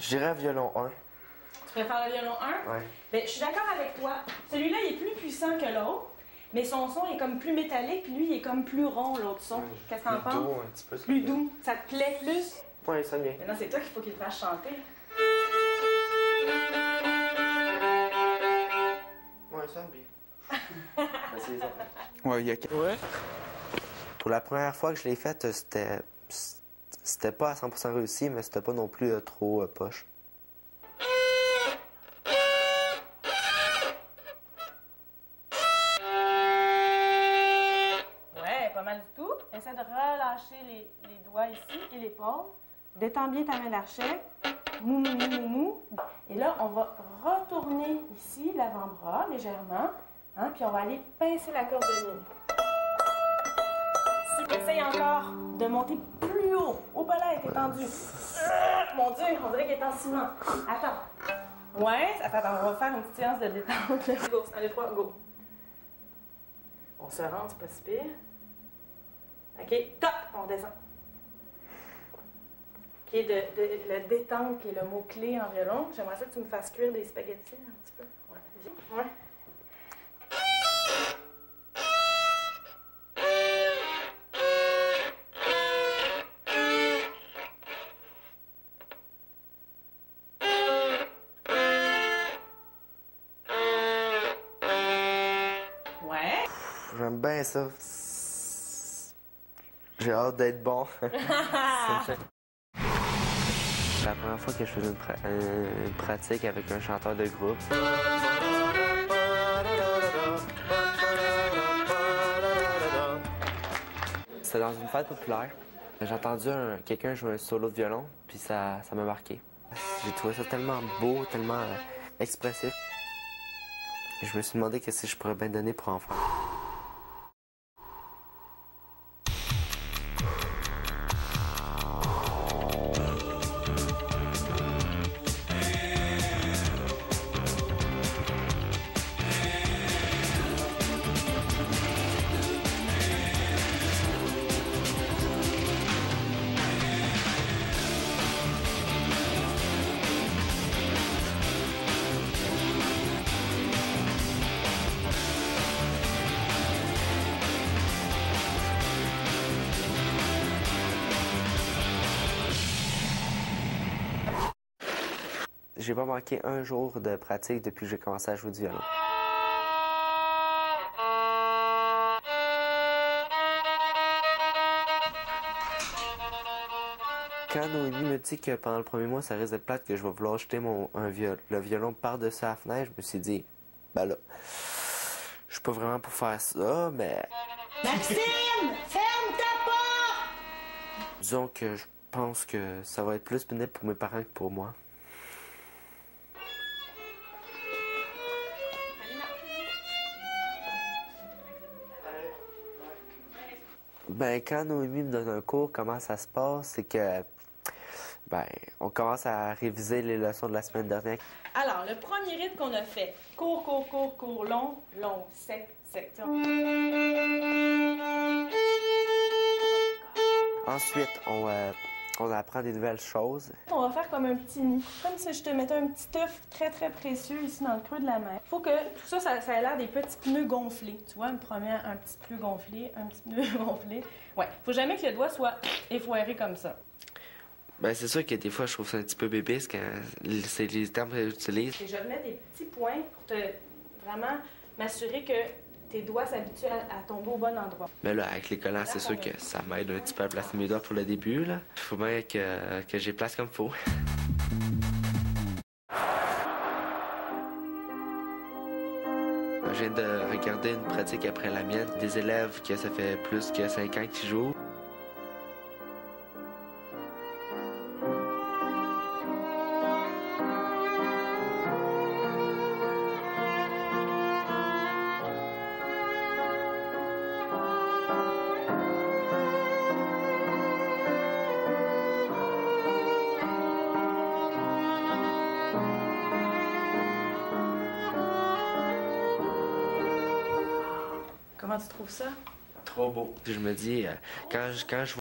dirais violon 1. Tu préfères le violon 1? Ouais. Ben, je suis d'accord avec toi. Celui-là, il est plus puissant que l'autre, mais son son est comme plus métallique, puis lui, il est comme plus rond, l'autre son. Qu'est-ce que t'en penses? Plus doux, un petit peu. Plus doux. Ça te plaît plus? Ouais, ça vient. Maintenant, c'est toi qu'il faut qu'il te fasse chanter. Ouais, ça bien. C'est ça. Ouais, il y a... Ouais. Pour la première fois que je l'ai faite, c'était pas à 100% réussi, mais c'était pas non plus trop poche. Ouais, pas mal du tout. Essaie de relâcher les doigts ici et l'épaule. Détends bien ta main d'archet. Mou, mou, mou, mou, mou. Et là, on va retourner ici l'avant-bras légèrement. Hein, puis on va aller pincer la corde de mi. Essaye encore de monter plus haut. Au palais, t'es tendu. Mon Dieu, on dirait qu'elle est en ciment. Attends. Ouais, attends, on va faire une petite séance de détente. Go, 1, 2, 3, go. On se rend, c'est pas si pire. OK, top, on descend. OK, de la détente qui est le mot-clé en violon. J'aimerais ça que tu me fasses cuire des spaghettis un petit peu. Ouais, vas-y. Ouais. J'aime bien ça. J'ai hâte d'être bon. C'est la première fois que je faisais une pratique avec un chanteur de groupe. C'était dans une fête populaire. J'ai entendu quelqu'un jouer un solo de violon, puis ça m'a marqué. J'ai trouvé ça tellement beau, tellement expressif. Je me suis demandé qu'est-ce que je pourrais bien donner pour en faire. J'ai pas manqué un jour de pratique depuis que j'ai commencé à jouer du violon. Quand Noémie me dit que pendant le premier mois, ça risque d'être plate, que je vais vouloir jeter le violon par-dessus la fenêtre, je me suis dit, ben là, je suis pas vraiment pour faire ça, mais... Maxime! Ferme ta porte! Disons que je pense que ça va être plus pénible pour mes parents que pour moi. Ben, quand Noémie me donne un cours, comment ça se passe, c'est que, ben, on commence à réviser les leçons de la semaine dernière. Alors, le premier rythme qu'on a fait, court, court, court, court, long, long, sec, sec. Ensuite, on apprend des nouvelles choses. On va faire comme un petit nid, comme si je te mettais un petit œuf très, très précieux ici dans le creux de la main. Il faut que tout ça, ça ait l'air des petits pneus gonflés. Tu vois, un petit pneu gonflé, un petit pneu gonflé. Ouais, faut jamais que le doigt soit effoiré comme ça. Ben, c'est sûr que des fois, je trouve ça un petit peu bébé quand c'est les termes que j'utilise. Et je vais mettre des petits points pour te vraiment m'assurer que tes doigts s'habituent à tomber au bon endroit. Mais là, avec les collants, c'est sûr que ça m'aide un petit peu à placer mes doigts pour le début, là. Faut bien que j'ai place comme faut. Je viens de regarder une pratique après la mienne, des élèves que ça fait plus que 5 ans qu'ils jouent. Comment tu trouves ça? Trop beau. Je me dis, quand je